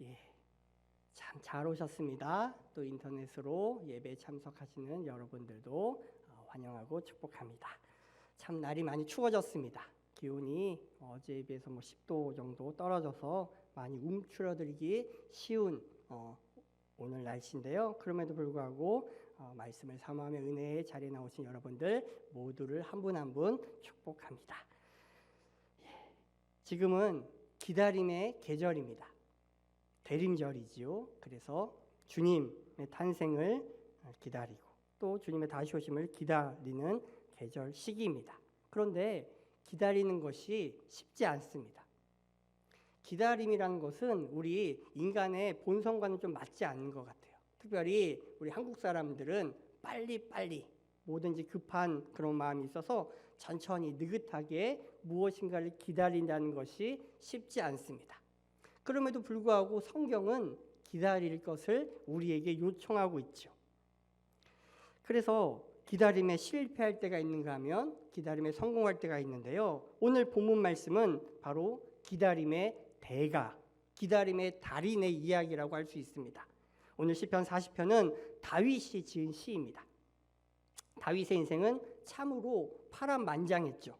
예, 참 잘 오셨습니다. 또 인터넷으로 예배에 참석하시는 여러분들도 환영하고 축복합니다. 참 날이 많이 추워졌습니다. 기온이 어제에 비해서 10도 정도 떨어져서 많이 움츠러들기 쉬운 오늘 날씨인데요. 그럼에도 불구하고 말씀을 사모하며 은혜의 자리에 나오신 여러분들 모두를 한 분 한 분 축복합니다. 지금은 기다림의 계절입니다. 대림절이지요. 그래서 주님의 탄생을 기다리고 또 주님의 다시 오심을 기다리는 계절 시기입니다. 그런데 기다리는 것이 쉽지 않습니다. 기다림이라는 것은 우리 인간의 본성과는 좀 맞지 않는 것 같아요. 특별히 우리 한국 사람들은 빨리빨리 뭐든지 급한 그런 마음이 있어서 천천히 느긋하게 무엇인가를 기다린다는 것이 쉽지 않습니다. 그럼에도 불구하고 성경은 기다릴 것을 우리에게 요청하고 있죠. 그래서 기다림에 실패할 때가 있는가 하면 기다림에 성공할 때가 있는데요. 오늘 본문 말씀은 바로 기다림의 대가, 기다림의 달인의 이야기라고 할 수 있습니다. 오늘 시편 40편은 다윗이 지은 시입니다. 다윗의 인생은 참으로 파란만장했죠.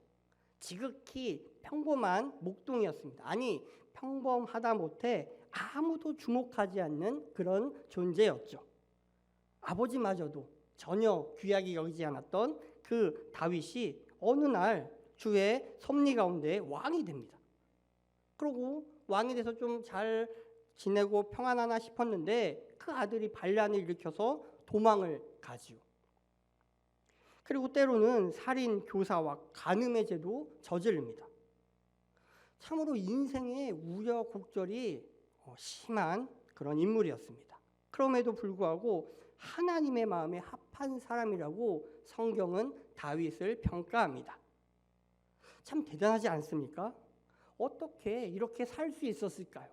지극히 평범한 목동이었습니다. 아니, 평범하다 못해 아무도 주목하지 않는 그런 존재였죠. 아버지마저도 전혀 귀하게 여기지 않았던 그 다윗이 어느 날 주의 섭리 가운데 왕이 됩니다. 그러고 왕이 돼서 좀 잘 지내고 평안하나 싶었는데 그 아들이 반란을 일으켜서 도망을 가지요. 그리고 때로는 살인, 교사와 간음의 죄도 저지릅니다. 참으로 인생의 우여곡절이 심한 그런 인물이었습니다. 그럼에도 불구하고 하나님의 마음에 합한 사람이라고 성경은 다윗을 평가합니다. 참 대단하지 않습니까? 어떻게 이렇게 살 수 있었을까요?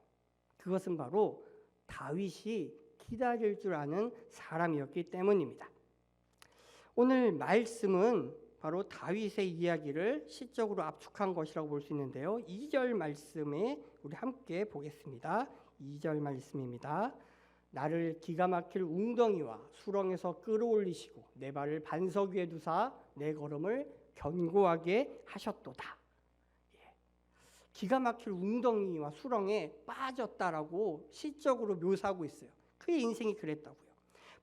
그것은 바로 다윗이 기다릴 줄 아는 사람이었기 때문입니다. 오늘 말씀은 바로 다윗의 이야기를 시적으로 압축한 것이라고 볼 수 있는데요. 2절 말씀에 우리 함께 보겠습니다. 2절 말씀입니다. 나를 기가 막힐 웅덩이와 수렁에서 끌어올리시고 내 발을 반석 위에 두사 내 걸음을 견고하게 하셨도다. 기가 막힐 웅덩이와 수렁에 빠졌다라고 시적으로 묘사하고 있어요. 그의 인생이 그랬다고요.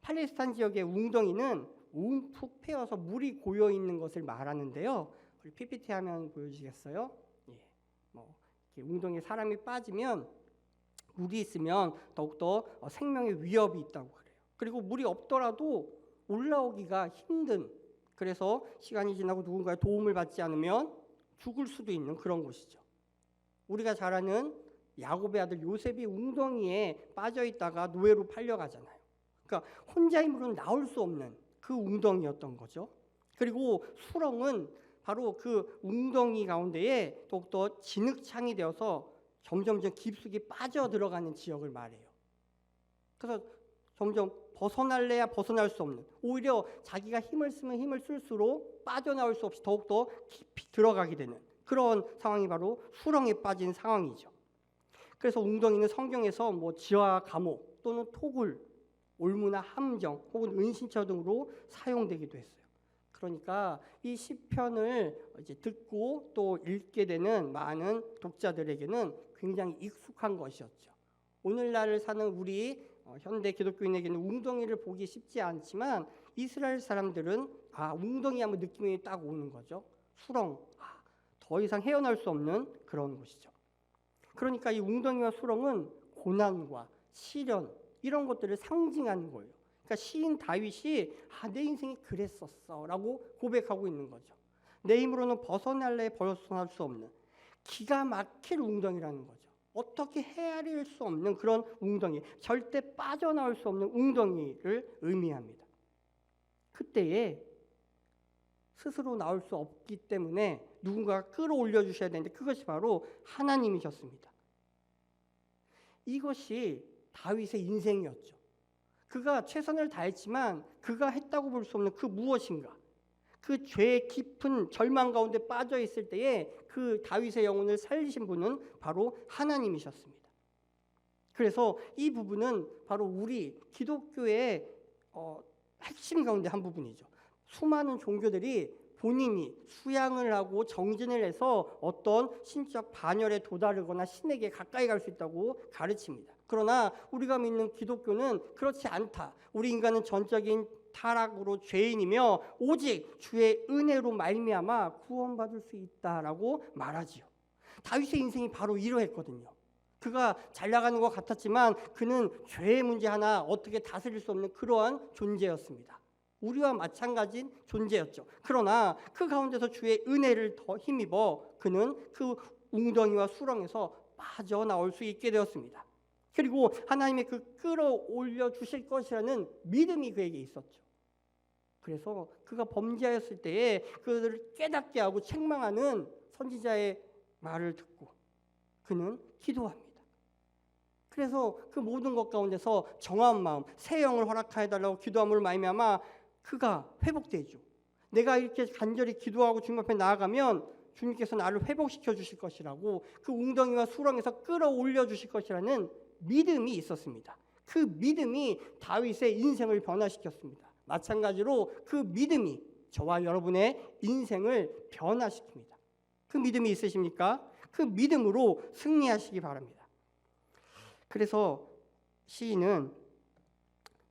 팔레스타인 지역의 웅덩이는 움푹 패여서 물이 고여 있는 것을 말하는데요. 우리 PPT 화면 보여주시겠어요? 웅덩이에 사람이 빠지면 물이 있으면 더욱더 생명의 위협이 있다고 그래요. 그리고 물이 없더라도 올라오기가 힘든, 그래서 시간이 지나고 누군가의 도움을 받지 않으면 죽을 수도 있는 그런 곳이죠. 우리가 잘 아는 야곱의 아들 요셉이 웅덩이에 빠져 있다가 노예로 팔려가잖아요. 그러니까 혼자 힘으로는 나올 수 없는 그 웅덩이였던 거죠. 그리고 수렁은 바로 그 웅덩이 가운데에 더욱더 진흙창이 되어서 점점 깊숙이 빠져 들어가는 지역을 말해요. 그래서 점점 벗어날래야 벗어날 수 없는, 오히려 자기가 힘을 쓰면 힘을 쓸수록 빠져나올 수 없이 더욱더 깊이 들어가게 되는 그런 상황이 바로 수렁에 빠진 상황이죠. 그래서 웅덩이는 성경에서 지하 감옥 또는 토굴, 올무나 함정 혹은 은신처 등으로 사용되기도 했어요. 그러니까 이 시편을 이제 듣고 또 읽게 되는 많은 독자들에게는 굉장히 익숙한 것이었죠. 오늘날을 사는 우리 현대 기독교인에게는 웅덩이를 보기 쉽지 않지만 이스라엘 사람들은 웅덩이 하면 느낌이 딱 오는 거죠. 수렁, 더 이상 헤어날 수 없는 그런 곳이죠. 그러니까 이 웅덩이와 수렁은 고난과 시련 이런 것들을 상징하는 거예요. 그러니까 시인 다윗이 내 인생이 그랬었어 라고 고백하고 있는 거죠. 내 힘으로는 벗어날래 벗어날 수 없는 기가 막힐 웅덩이라는 거죠. 어떻게 헤아릴 수 없는 그런 웅덩이, 절대 빠져나올 수 없는 웅덩이를 의미합니다. 그때에 스스로 나올 수 없기 때문에 누군가가 끌어올려 주셔야 되는데 그것이 바로 하나님이셨습니다. 이것이 다윗의 인생이었죠. 그가 최선을 다했지만 그가 했다고 볼 수 없는 그 무엇인가, 그 죄의 깊은 절망 가운데 빠져 있을 때에 그 다윗의 영혼을 살리신 분은 바로 하나님이셨습니다. 그래서 이 부분은 바로 우리 기독교의 핵심 가운데 한 부분이죠. 수많은 종교들이 본인이 수양을 하고 정진을 해서 어떤 신적 반열에 도달하거나 신에게 가까이 갈 수 있다고 가르칩니다. 그러나 우리가 믿는 기독교는 그렇지 않다. 우리 인간은 전적인 타락으로 죄인이며 오직 주의 은혜로 말미암아 구원받을 수 있다라고 말하지요. 다윗의 인생이 바로 이러했거든요. 그가 잘 나가는 것 같았지만 그는 죄의 문제 하나 어떻게 다스릴 수 없는 그러한 존재였습니다. 우리와 마찬가지인 존재였죠. 그러나 그 가운데서 주의 은혜를 더 힘입어 그는 그 웅덩이와 수렁에서 빠져나올 수 있게 되었습니다. 그리고 하나님의 그 끌어올려 주실 것이라는 믿음이 그에게 있었죠. 그래서 그가 범죄하였을 때에 그들을 깨닫게 하고 책망하는 선지자의 말을 듣고 그는 기도합니다. 그래서 그 모든 것 가운데서 정한 마음, 새 영을 허락하여달라고 기도함으로 말미암아 그가 회복되죠. 내가 이렇게 간절히 기도하고 주님 앞에 나아가면 주님께서 나를 회복시켜 주실 것이라고 그 웅덩이와 수렁에서 끌어올려 주실 것이라는 믿음이 있었습니다. 그 믿음이 다윗의 인생을 변화시켰습니다. 마찬가지로 그 믿음이 저와 여러분의 인생을 변화시킵니다. 그 믿음이 있으십니까? 그 믿음으로 승리하시기 바랍니다. 그래서 시인은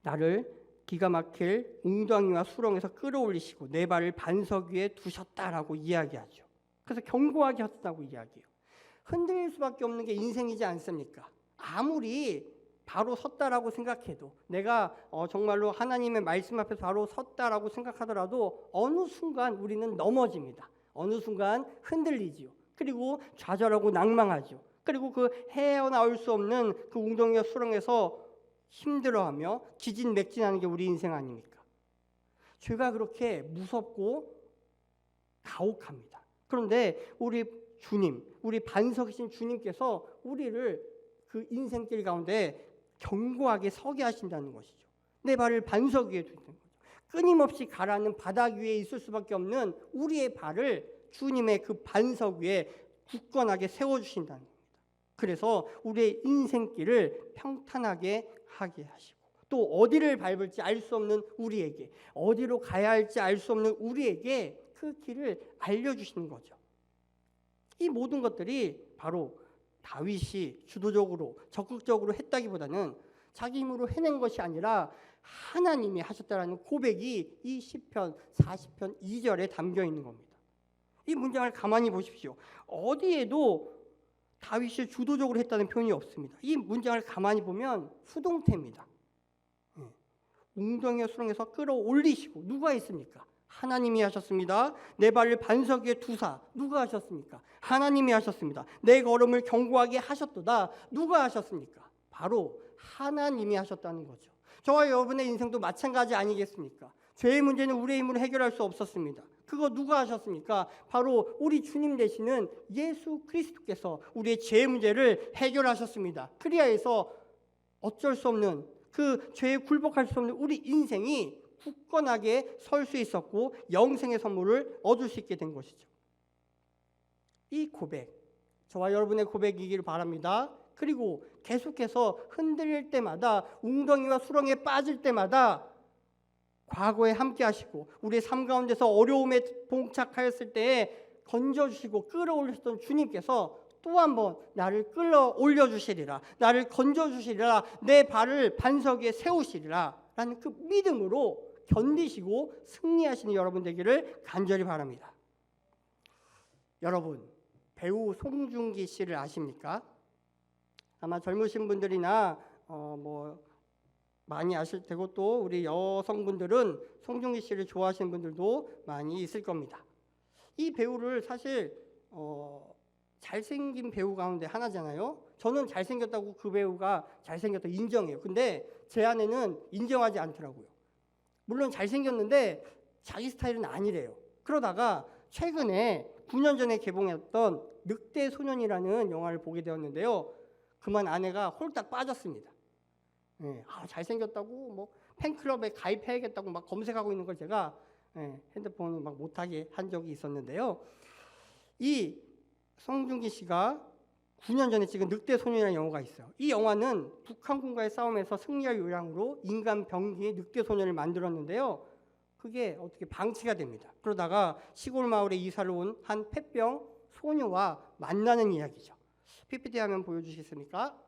나를 기가 막힐 웅덩이와 수렁에서 끌어올리시고 내 발을 반석 위에 두셨다라고 이야기하죠. 그래서 견고하게 하셨다고 이야기해요. 흔들릴 수밖에 없는 게 인생이지 않습니까? 아무리 바로 섰다라고 생각해도 내가 정말로 하나님의 말씀 앞에서 바로 섰다라고 생각하더라도 어느 순간 우리는 넘어집니다. 어느 순간 흔들리지요. 그리고 좌절하고 낭망하죠. 그리고 그 헤어나올 수 없는 그 웅덩이와 수렁에서 힘들어하며 기진맥진하는 게 우리 인생 아닙니까? 죄가 그렇게 무섭고 가혹합니다. 그런데 우리 주님, 우리 반석이신 주님께서 우리를 그 인생길 가운데 견고하게 서게 하신다는 것이죠. 내 발을 반석 위에 두는 거죠. 끊임없이 가라앉는 바닥 위에 있을 수밖에 없는 우리의 발을 주님의 그 반석 위에 굳건하게 세워주신다는 겁니다. 그래서 우리의 인생길을 평탄하게 하게 하시고 또 어디를 밟을지 알 수 없는 우리에게 어디로 가야 할지 알 수 없는 우리에게 그 길을 알려주시는 거죠. 이 모든 것들이 바로 다윗이 주도적으로 적극적으로 했다기보다는 자기 힘으로 해낸 것이 아니라 하나님이 하셨다라는 고백이 이 시편 40편 2절에 담겨 있는 겁니다. 이 문장을 가만히 보십시오. 어디에도 다윗이 주도적으로 했다는 표현이 없습니다. 이 문장을 가만히 보면 수동태입니다. 웅덩이와 수렁에서 끌어올리시고 누가 했습니까? 하나님이 하셨습니다. 내 발을 반석 위에 두사 누가 하셨습니까? 하나님이 하셨습니다. 내 걸음을 견고하게 하셨도다 누가 하셨습니까? 바로 하나님이 하셨다는 거죠. 저와 여러분의 인생도 마찬가지 아니겠습니까? 죄의 문제는 우리의 힘으로 해결할 수 없었습니다. 그거 누가 하셨습니까? 바로 우리 주님 되시는 예수 그리스도께서 우리의 죄의 문제를 해결하셨습니다. 그리하여서 어쩔 수 없는 그 죄에 굴복할 수 없는 우리 인생이 굳건하게 설 수 있었고 영생의 선물을 얻을 수 있게 된 것이죠. 이 고백, 저와 여러분의 고백이기를 바랍니다. 그리고 계속해서 흔들릴 때마다 웅덩이와 수렁에 빠질 때마다 과거에 함께 하시고 우리의 삶 가운데서 어려움에 봉착하였을 때에 건져주시고 끌어올리셨던 주님께서 또 한 번 나를 끌어올려 주시리라, 나를 건져주시리라, 내 발을 반석 위에 세우시리라 라는 그 믿음으로 견디시고 승리하시는 여러분 되기를 간절히 바랍니다. 여러분, 배우 송중기 씨를 아십니까? 아마 젊으신 분들이나 많이 아실 테고 또 우리 여성분들은 송중기 씨를 좋아하시는 분들도 많이 있을 겁니다. 이 배우를 사실 잘생긴 배우 가운데 하나잖아요. 저는 잘생겼다고 그 배우가 잘생겼다 인정해요. 근데 제 아내는 인정하지 않더라고요. 물론 잘생겼는데 자기 스타일은 아니래요. 그러다가 최근에 9년 전에 개봉했던 늑대 소년이라는 영화를 보게 되었는데요. 그만 아내가 홀딱 빠졌습니다. 네, 잘생겼다고 팬클럽에 가입해야겠다고 막 검색하고 있는 걸 제가 핸드폰을 막 못하게 한 적이 있었는데요. 이 송중기 씨가 9년 전에 찍은 늑대 소년이라는 영화가 있어요. 이 영화는 북한군과의 싸움에서 승리할 요량으로 인간 병기의 늑대 소년을 만들었는데요. 그게 어떻게 방치가 됩니다. 그러다가 시골 마을에 이사를 온 한 폐병 소녀와 만나는 이야기죠. PPT 화면 보여주시겠습니까?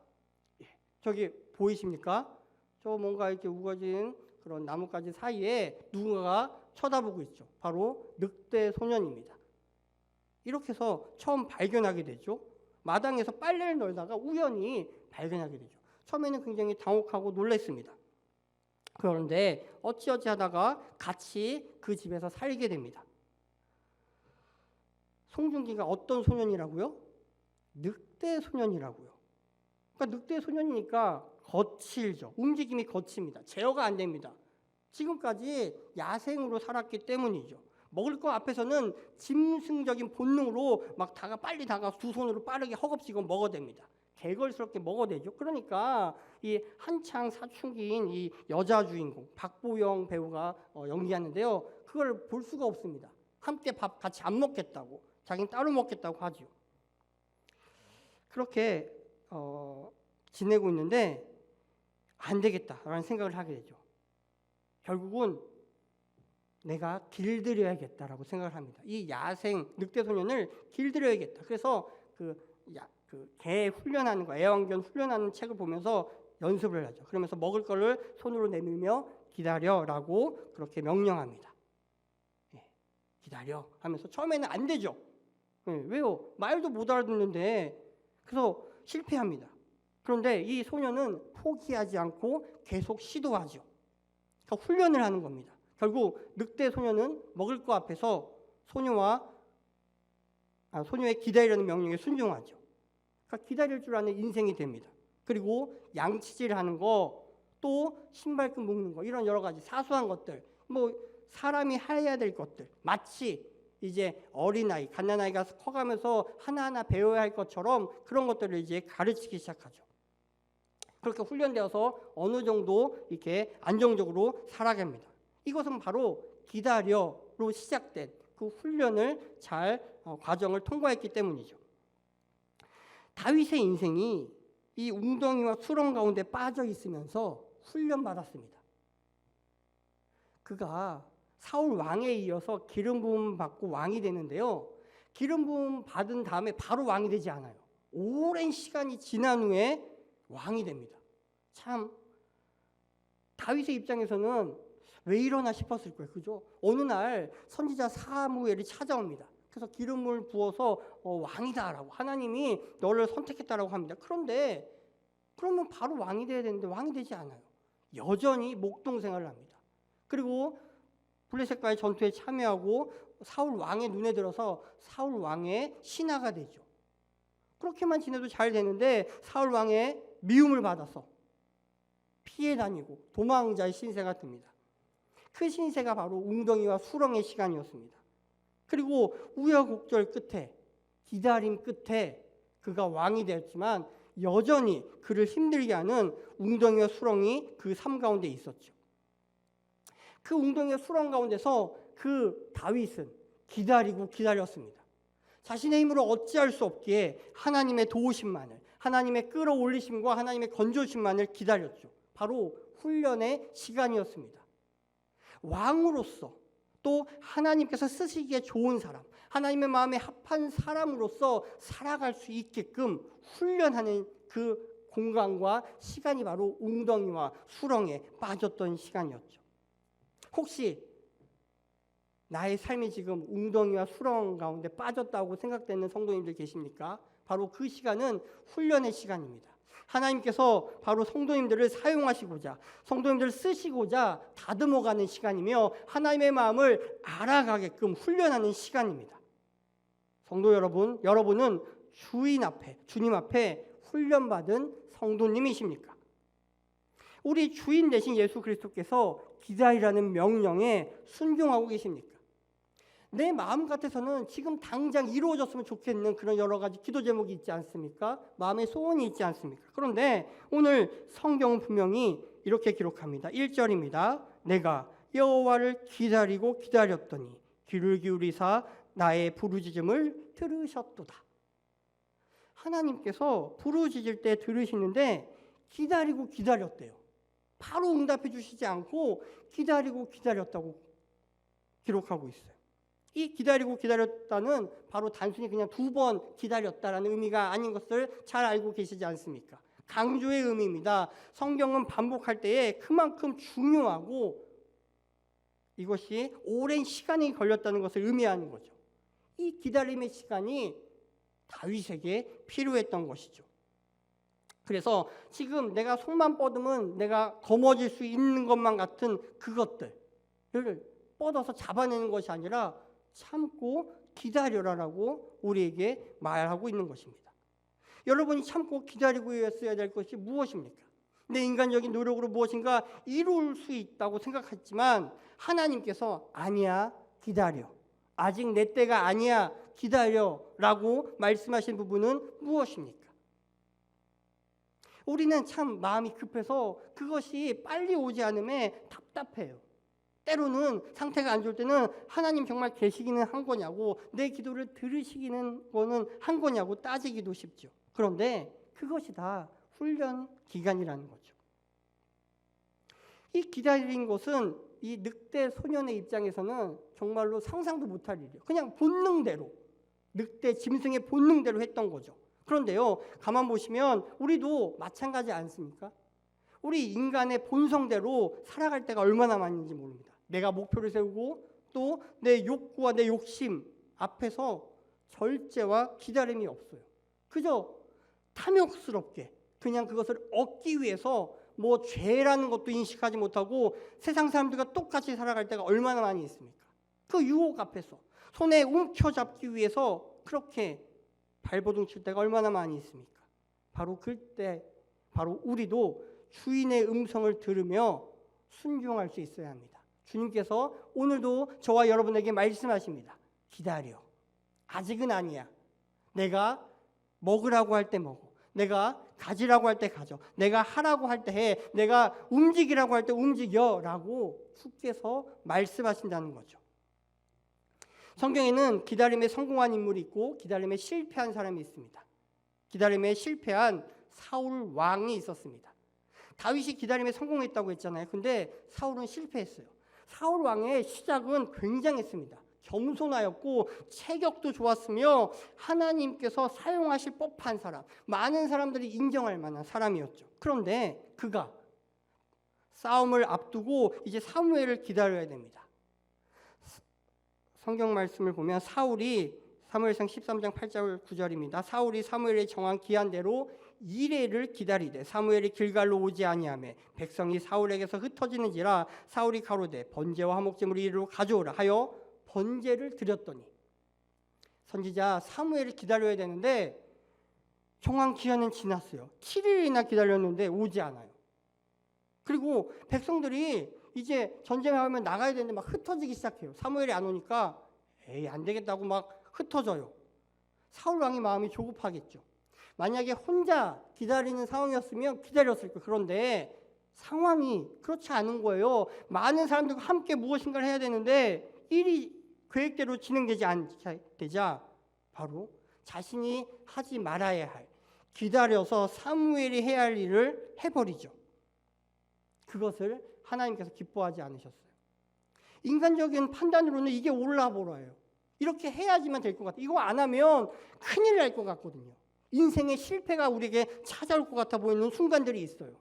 예. 저기 보이십니까? 저 뭔가 이렇게 우거진 그런 나뭇가지 사이에 누군가가 쳐다보고 있죠. 바로 늑대 소년입니다. 이렇게 해서 처음 발견하게 되죠. 마당에서 빨래를 널다가 우연히 발견하게 되죠. 처음에는 굉장히 당혹하고 놀랐습니다. 그런데 어찌어찌 하다가 같이 그 집에서 살게 됩니다. 송중기가 어떤 소년이라고요? 늑대 소년이라고요. 그러니까 늑대 소년이니까 거칠죠. 움직임이 거칩니다. 제어가 안 됩니다. 지금까지 야생으로 살았기 때문이죠. 먹을 거 앞에서는 짐승적인 본능으로 막 빨리 다가 두 손으로 빠르게 허겁지겁 먹어댑니다. 개걸스럽게 먹어대죠. 그러니까 이 한창 사춘기인 이 여자 주인공 박보영 배우가 연기하는데요. 그걸 볼 수가 없습니다. 함께 밥 같이 안 먹겠다고, 자기는 따로 먹겠다고 하죠. 그렇게 지내고 있는데 안 되겠다라는 생각을 하게 되죠. 결국은 내가 길들여야겠다라고 생각을 합니다. 이 야생 늑대 소년을 길들여야겠다. 그래서 개 훈련하는 거, 애완견 훈련하는 책을 보면서 연습을 하죠. 그러면서 먹을 거를 손으로 내밀며 기다려라고 그렇게 명령합니다. 예, 기다려 하면서 처음에는 안 되죠. 예, 왜요? 말도 못 알아듣는데. 그래서 실패합니다. 그런데 이 소년은 포기하지 않고 계속 시도하죠. 그러니까 훈련을 하는 겁니다. 결국 늑대 소년은 먹을 거 앞에서 소녀의 기다리라는 명령에 순종하죠. 그러니까 기다릴 줄 아는 인생이 됩니다. 그리고 양치질하는 거, 또 신발끈 묶는 거, 이런 여러 가지 사소한 것들, 사람이 해야 될 것들, 마치 이제 어린아이, 갓난아이가 커가면서 하나하나 배워야 할 것처럼 그런 것들을 이제 가르치기 시작하죠. 그렇게 훈련되어서 어느 정도 이렇게 안정적으로 살아갑니다. 이것은 바로 기다려로 시작된 그 훈련을 과정을 통과했기 때문이죠. 다윗의 인생이 이 웅덩이와 수렁 가운데 빠져 있으면서 훈련받았습니다. 그가 사울 왕에 이어서 기름 부음 받고 왕이 되는데요. 기름 부음 받은 다음에 바로 왕이 되지 않아요. 오랜 시간이 지난 후에 왕이 됩니다. 참 다윗의 입장에서는 왜 이러나 싶었을 거예요. 그죠? 어느 날 선지자 사무엘이 찾아옵니다. 그래서 기름을 부어서 왕이다라고, 하나님이 너를 선택했다라고 합니다. 그런데 그러면 바로 왕이 돼야 되는데 왕이 되지 않아요. 여전히 목동 생활을 합니다. 그리고 블레셋과의 전투에 참여하고 사울 왕의 눈에 들어서 사울 왕의 신하가 되죠. 그렇게만 지내도 잘 되는데 사울 왕의 미움을 받아서 피해 다니고 도망자의 신세가 듭니다. 그 신세가 바로 웅덩이와 수렁의 시간이었습니다. 그리고 우여곡절 끝에, 기다림 끝에 그가 왕이 되었지만 여전히 그를 힘들게 하는 웅덩이와 수렁이 그 삶 가운데 있었죠. 그 웅덩이와 수렁 가운데서 그 다윗은 기다렸습니다. 자신의 힘으로 어찌할 수 없기에 하나님의 도우심만을, 하나님의 끌어올리심과 하나님의 건조심만을 기다렸죠. 바로 훈련의 시간이었습니다. 왕으로서, 또 하나님께서 쓰시기에 좋은 사람, 하나님의 마음에 합한 사람으로서 살아갈 수 있게끔 훈련하는 그 공간과 시간이 바로 웅덩이와 수렁에 빠졌던 시간이었죠. 혹시 나의 삶이 지금 웅덩이와 수렁 가운데 빠졌다고 생각되는 성도님들 계십니까? 바로 그 시간은 훈련의 시간입니다. 하나님께서 바로 성도님들을 사용하시고자, 성도님들을 쓰시고자 다듬어가는 시간이며 하나님의 마음을 알아가게끔 훈련하는 시간입니다. 성도 여러분, 여러분은 주님 앞에 훈련받은 성도님이십니까? 우리 주인 되신 예수 그리스도께서 기다리라는 명령에 순종하고 계십니까? 내 마음 같아서는 지금 당장 이루어졌으면 좋겠는 그런 여러 가지 기도 제목이 있지 않습니까? 마음의 소원이 있지 않습니까? 그런데 오늘 성경은 분명히 이렇게 기록합니다. 1절입니다. 내가 여호와를 기다리고 기다렸더니 귀를 기울이사 나의 부르짖음을 들으셨도다. 하나님께서 부르짖을 때 들으시는데 기다리고 기다렸대요. 바로 응답해 주시지 않고 기다리고 기다렸다고 기록하고 있어요. 이 기다리고 기다렸다는 바로 단순히 그냥 2번 기다렸다라는 의미가 아닌 것을 잘 알고 계시지 않습니까? 강조의 의미입니다. 성경은 반복할 때에 그만큼 중요하고 이것이 오랜 시간이 걸렸다는 것을 의미하는 거죠. 이 기다림의 시간이 다윗에게 필요했던 것이죠. 그래서 지금 내가 손만 뻗으면 내가 거머쥘 수 있는 것만 같은 그것들을 뻗어서 잡아내는 것이 아니라 참고 기다려라라고 우리에게 말하고 있는 것입니다. 여러분이 참고 기다리고 있어야 될 것이 무엇입니까? 내 인간적인 노력으로 무엇인가 이룰 수 있다고 생각했지만 하나님께서 아니야, 기다려. 아직 내 때가 아니야, 기다려라고 말씀하신 부분은 무엇입니까? 우리는 참 마음이 급해서 그것이 빨리 오지 않음에 답답해요. 때로는 상태가 안 좋을 때는 하나님 정말 계시기는 한 거냐고, 내 기도를 들으시기는 거는 한 거냐고 따지기도 쉽죠. 그런데 그것이 다 훈련 기간이라는 거죠. 이 기다린 것은 이 늑대 소년의 입장에서는 정말로 상상도 못할 일이에요. 그냥 본능대로, 늑대 짐승의 본능대로 했던 거죠. 그런데요, 가만 보시면 우리도 마찬가지 않습니까? 우리 인간의 본성대로 살아갈 때가 얼마나 많은지 모릅니다. 내가 목표를 세우고 또 내 욕구와 내 욕심 앞에서 절제와 기다림이 없어요. 그저 탐욕스럽게 그냥 그것을 얻기 위해서 뭐 죄라는 것도 인식하지 못하고 세상 사람들과 똑같이 살아갈 때가 얼마나 많이 있습니까? 그 유혹 앞에서 손에 움켜잡기 위해서 그렇게 발버둥 칠 때가 얼마나 많이 있습니까? 바로 그때 바로 우리도 주인의 음성을 들으며 순종할 수 있어야 합니다. 주님께서 오늘도 저와 여러분에게 말씀하십니다. 기다려. 아직은 아니야. 내가 먹으라고 할 때 먹어. 내가 가지라고 할 때 가져. 내가 하라고 할 때 해. 내가 움직이라고 할 때 움직여. 라고 주께서 말씀하신다는 거죠. 성경에는 기다림에 성공한 인물이 있고 기다림에 실패한 사람이 있습니다. 기다림에 실패한 사울 왕이 있었습니다. 다윗이 기다림에 성공했다고 했잖아요. 근데 사울은 실패했어요. 사울 왕의 시작은 굉장했습니다. 겸손하였고 체격도 좋았으며 하나님께서 사용하실 법한 사람, 많은 사람들이 인정할 만한 사람이었죠. 그런데 그가 싸움을 앞두고 이제 사무엘을 기다려야 됩니다. 성경 말씀을 보면 사울이 사무엘상 13장 8절 9절입니다. 사울이 사무엘의 정한 기한대로 이레를 기다리되 사무엘이 길갈로 오지 아니하며 백성이 사울에게서 흩어지는지라 사울이 가로되 번제와 화목제물을 이리로 가져오라 하여 번제를 드렸더니 선지자 사무엘을 기다려야 되는데 정한 기한은 지났어요. 7일이나 기다렸는데 오지 않아요. 그리고 백성들이 이제 전쟁을 하면 나가야 되는데 막 흩어지기 시작해요. 사무엘이 안 오니까 에이 안 되겠다고 막 흩어져요. 사울 왕이 마음이 조급하겠죠. 만약에 혼자 기다리는 상황이었으면 기다렸을 거예요. 그런데 상황이 그렇지 않은 거예요. 많은 사람들과 함께 무엇인가를 해야 되는데 일이 계획대로 진행되지 않자 바로 자신이 하지 말아야 할 기다려서 사무엘이 해야 할 일을 해버리죠. 그것을 하나님께서 기뻐하지 않으셨어요. 인간적인 판단으로는 이게 옳아보라요. 이렇게 해야지만 될 것 같아요. 이거 안 하면 큰일 날 것 같거든요. 인생의 실패가 우리에게 찾아올 것 같아 보이는 순간들이 있어요.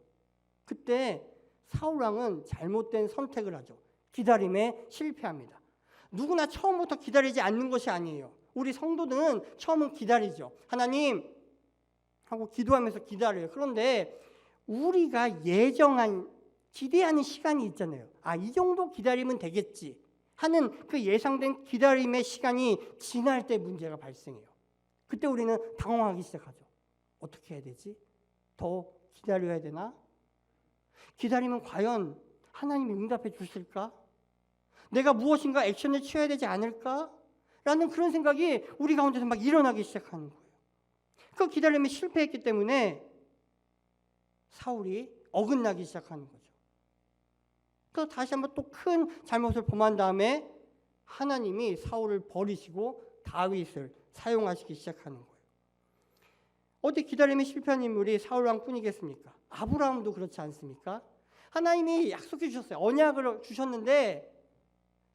그때 사울왕은 잘못된 선택을 하죠. 기다림에 실패합니다. 누구나 처음부터 기다리지 않는 것이 아니에요. 우리 성도들은 처음은 기다리죠. 하나님 하고 기도하면서 기다려요. 그런데 우리가 예정한 기대하는 시간이 있잖아요. 아, 이 정도 기다리면 되겠지 하는 그 예상된 기다림의 시간이 지날 때 문제가 발생해요. 그때 우리는 당황하기 시작하죠. 어떻게 해야 되지? 더 기다려야 되나? 기다리면 과연 하나님이 응답해 주실까? 내가 무엇인가 액션을 취해야 되지 않을까? 라는 그런 생각이 우리 가운데서 막 일어나기 시작하는 거예요. 그 기다림에 실패했기 때문에 사울이 어긋나기 시작하는 거죠. 그래서 다시 한번 또 큰 잘못을 범한 다음에 하나님이 사울을 버리시고 다윗을 사용하시기 시작하는 거예요. 어디 기다림에 실패한 인물이 사울왕뿐이겠습니까? 아브라함도 그렇지 않습니까? 하나님이 약속해 주셨어요. 언약을 주셨는데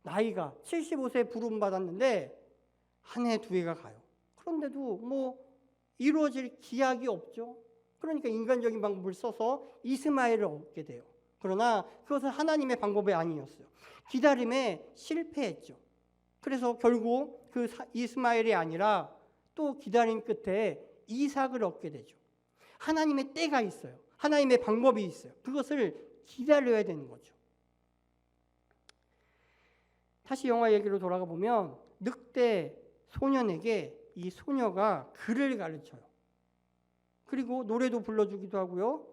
나이가 75세에 부름받았는데 한 해 두 해가 가요. 그런데도 뭐 이루어질 기약이 없죠. 그러니까 인간적인 방법을 써서 이스마엘을 얻게 돼요. 그러나 그것은 하나님의 방법이 아니었어요. 기다림에 실패했죠. 그래서 결국 그 이스마엘이 아니라 또 기다림 끝에 이삭을 얻게 되죠. 하나님의 때가 있어요. 하나님의 방법이 있어요. 그것을 기다려야 되는 거죠. 다시 영화 얘기로 돌아가 보면 늑대 소년에게 이 소녀가 글을 가르쳐요. 그리고 노래도 불러주기도 하고요.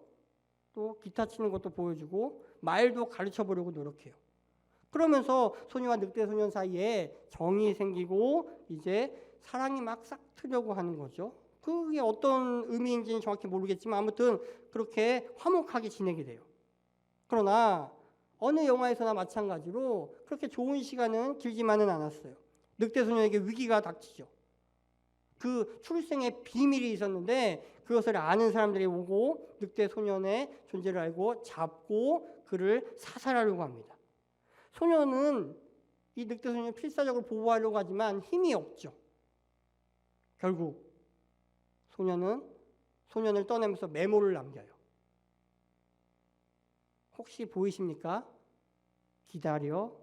또 기타 치는 것도 보여주고 말도 가르쳐 보려고 노력해요. 그러면서 소녀와 늑대 소년 사이에 정이 생기고 이제 사랑이 막 싹 트려고 하는 거죠. 그게 어떤 의미인지는 정확히 모르겠지만 아무튼 그렇게 화목하게 지내게 돼요. 그러나 어느 영화에서나 마찬가지로 그렇게 좋은 시간은 길지만은 않았어요. 늑대 소년에게 위기가 닥치죠. 그 출생의 비밀이 있었는데 그것을 아는 사람들이 오고 늑대 소년의 존재를 알고 잡고 그를 사살하려고 합니다. 소년은 이 늑대 소년을 필사적으로 보호하려고 하지만 힘이 없죠. 결국 소년을 떠내면서 메모를 남겨요. 혹시 보이십니까? 기다리고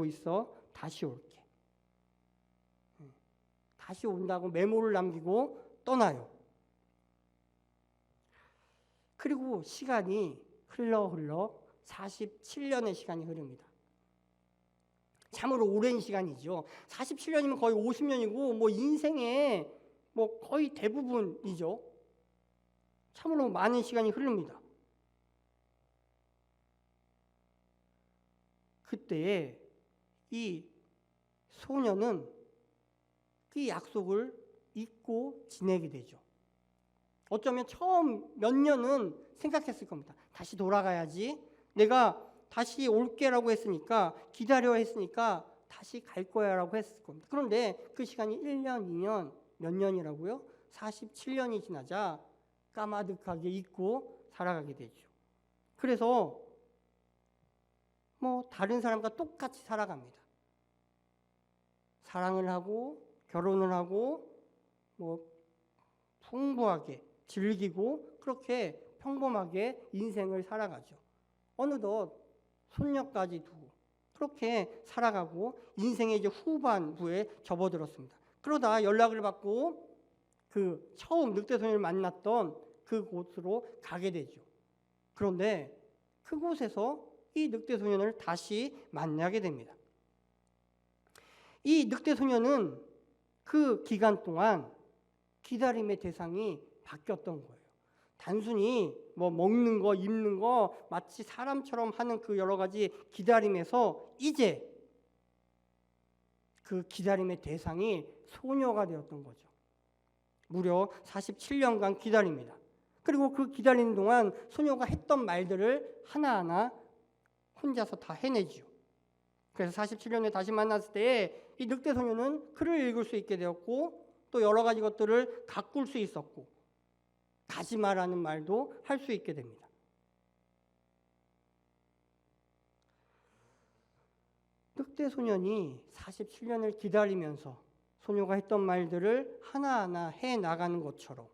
있어. 다시 올게. 다시 온다고 메모를 남기고 떠나요. 그리고 시간이 흘러 47년의 시간이 흐릅니다. 참으로 오랜 시간이죠. 47년이면 거의 50년이고 뭐 인생의 뭐 거의 대부분이죠. 참으로 많은 시간이 흐릅니다. 그때에 이 소녀는 그 약속을 잊고 지내게 되죠. 어쩌면 처음 몇 년은 생각했을 겁니다. 다시 돌아가야지. 내가 다시 올게라고 했으니까, 기다려 했으니까 다시 갈 거야라고 했을 겁니다. 그런데 그 시간이 1년, 2년, 몇 년이라고요? 47년이 지나자 까마득하게 잊고 살아가게 되죠. 그래서 뭐 다른 사람과 똑같이 살아갑니다. 사랑을 하고 결혼을 하고 뭐 풍부하게 즐기고 그렇게 평범하게 인생을 살아가죠. 어느덧 손녀까지 두고 그렇게 살아가고 인생의 이제 후반부에 접어들었습니다. 그러다 연락을 받고 그 처음 늑대소년을 만났던 그곳으로 가게 되죠. 그런데 그곳에서 이 늑대소년을 다시 만나게 됩니다. 이 늑대소년은 그 기간 동안 기다림의 대상이 바뀌었던 거예요. 단순히 뭐 먹는 거, 입는 거 마치 사람처럼 하는 그 여러 가지 기다림에서 이제 그 기다림의 대상이 소녀가 되었던 거죠. 무려 47년간 기다립니다. 그리고 그 기다리는 동안 소녀가 했던 말들을 하나하나 혼자서 다 해내죠. 그래서 47년에 다시 만났을 때 이 늑대 소녀는 글을 읽을 수 있게 되었고 또 여러 가지 것들을 가꿀 수 있었고 가지마라는 말도 할 수 있게 됩니다. 늑대 소년이 47년을 기다리면서 소녀가 했던 말들을 하나하나 해 나가는 것처럼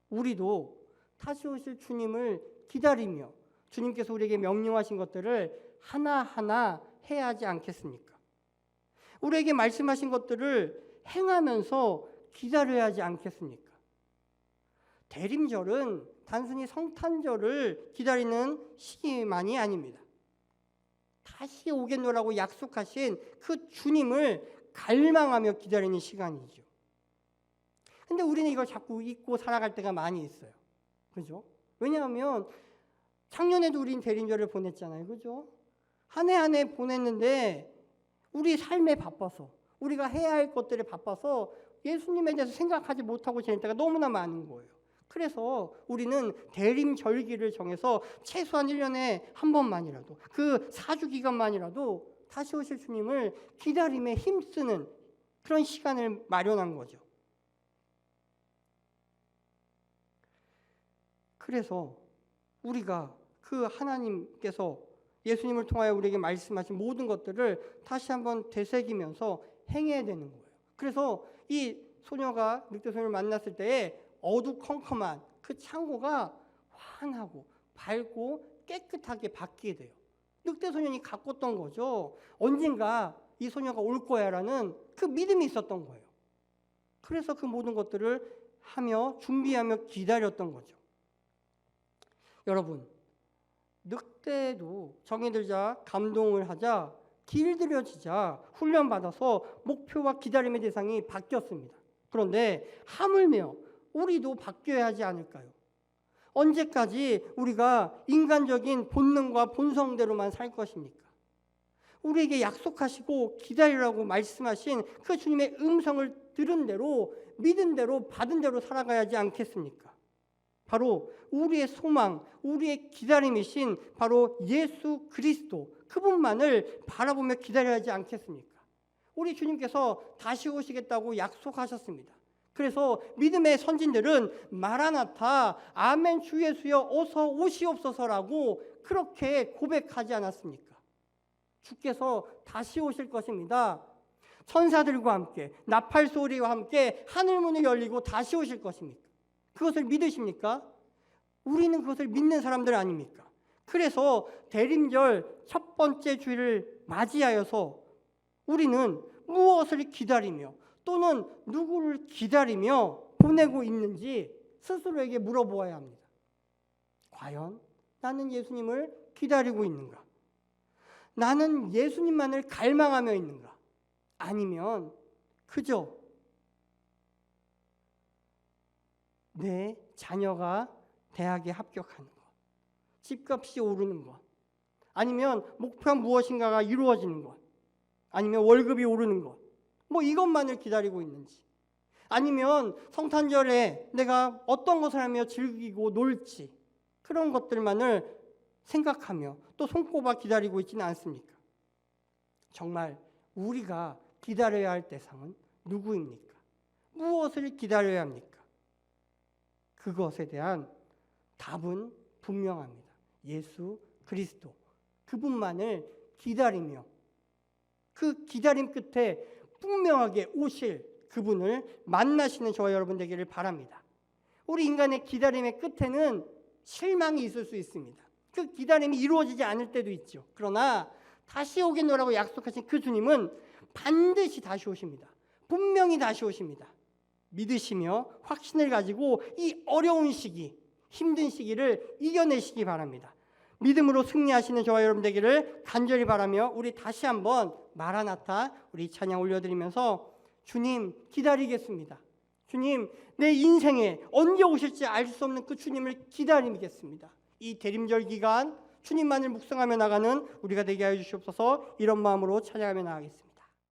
우리도 다시 오실 주님을 기다리며 주님께서 우리에게 명령하신 것들을 하나하나 해야 하지 않겠습니까? 우리에게 말씀하신 것들을 행하면서 기다려야 하지 않겠습니까? 대림절은 단순히 성탄절을 기다리는 시기만이 아닙니다. 다시 오겠노라고 약속하신 그 주님을 갈망하며 기다리는 시간이죠. 근데 우리는 이걸 자꾸 잊고 살아갈 때가 많이 있어요. 그죠? 왜냐하면 작년에도 우린 대림절을 보냈잖아요. 그죠? 한 해 한 해 보냈는데 우리 삶에 바빠서 우리가 해야 할 것들에 바빠서 예수님에 대해서 생각하지 못하고 지낼 때가 너무나 많은 거예요. 그래서 우리는 대림절기를 정해서 최소한 1년에 한 번만이라도 그 4주 기간만이라도 다시 오실 주님을 기다림에 힘쓰는 그런 시간을 마련한 거죠. 그래서 우리가 그 하나님께서 예수님을 통하여 우리에게 말씀하신 모든 것들을 다시 한번 되새기면서 행해야 되는 거예요. 그래서 이 소녀가 늑대 소녀를 만났을 때에 어두컴컴한 그 창고가 환하고 밝고 깨끗하게 바뀌게 돼요. 늑대 소년이 가꿨던 거죠. 언젠가 이 소녀가 올 거야라는 그 믿음이 있었던 거예요. 그래서 그 모든 것들을 하며 준비하며 기다렸던 거죠. 여러분, 늑대도 정이 들자 감동을 하자 길들여지자 훈련받아서 목표와 기다림의 대상이 바뀌었습니다. 그런데 하물며 우리도 바뀌어야 하지 않을까요? 언제까지 우리가 인간적인 본능과 본성대로만 살 것입니까? 우리에게 약속하시고 기다리라고 말씀하신 그 주님의 음성을 들은 대로 믿은 대로 받은 대로 살아가야 하지 않겠습니까? 바로 우리의 소망, 우리의 기다림이신 바로 예수 그리스도 그분만을 바라보며 기다려야 하지 않겠습니까? 우리 주님께서 다시 오시겠다고 약속하셨습니다. 그래서 믿음의 선진들은 마라나타, 아멘 주 예수여 어서 오시옵소서라고 그렇게 고백하지 않았습니까? 주께서 다시 오실 것입니다. 천사들과 함께 나팔 소리와 함께 하늘문이 열리고 다시 오실 것입니까? 그것을 믿으십니까? 우리는 그것을 믿는 사람들 아닙니까? 그래서 대림절 첫 번째 주일을 맞이하여서 우리는 무엇을 기다리며 또는 누구를 기다리며 보내고 있는지 스스로에게 물어보아야 합니다. 과연 나는 예수님을 기다리고 있는가? 나는 예수님만을 갈망하며 있는가? 아니면 그저 내 자녀가 대학에 합격하는 것, 집값이 오르는 것, 아니면 목표한 무엇인가가 이루어지는 것, 아니면 월급이 오르는 것, 뭐 이것만을 기다리고 있는지, 아니면 성탄절에 내가 어떤 것을 하며 즐기고 놀지, 그런 것들만을 생각하며 또 손꼽아 기다리고 있지는 않습니까? 정말 우리가 기다려야 할 대상은 누구입니까? 무엇을 기다려야 합니까? 그것에 대한 답은 분명합니다. 예수 그리스도 그분만을 기다리며 그 기다림 끝에 분명하게 오실 그분을 만나시는 저와 여러분 되기를 바랍니다. 우리 인간의 기다림의 끝에는 실망이 있을 수 있습니다. 그 기다림이 이루어지지 않을 때도 있죠. 그러나 다시 오겠노라고 약속하신 그 주님은 반드시 다시 오십니다. 분명히 다시 오십니다. 믿으시며 확신을 가지고 이 어려운 시기, 힘든 시기를 이겨내시기 바랍니다. 믿음으로 승리하시는 저와 여러분 되기를 간절히 바라며 우리 다시 한번 마라나타 우리 찬양 올려드리면서 주님 기다리겠습니다. 주님 내 인생에 언제 오실지 알 수 없는 그 주님을 기다리겠습니다. 이 대림절 기간 주님만을 묵상하며 나가는 우리가 되게 하여 주시옵소서. 이런 마음으로 찬양하며 나가겠습니다.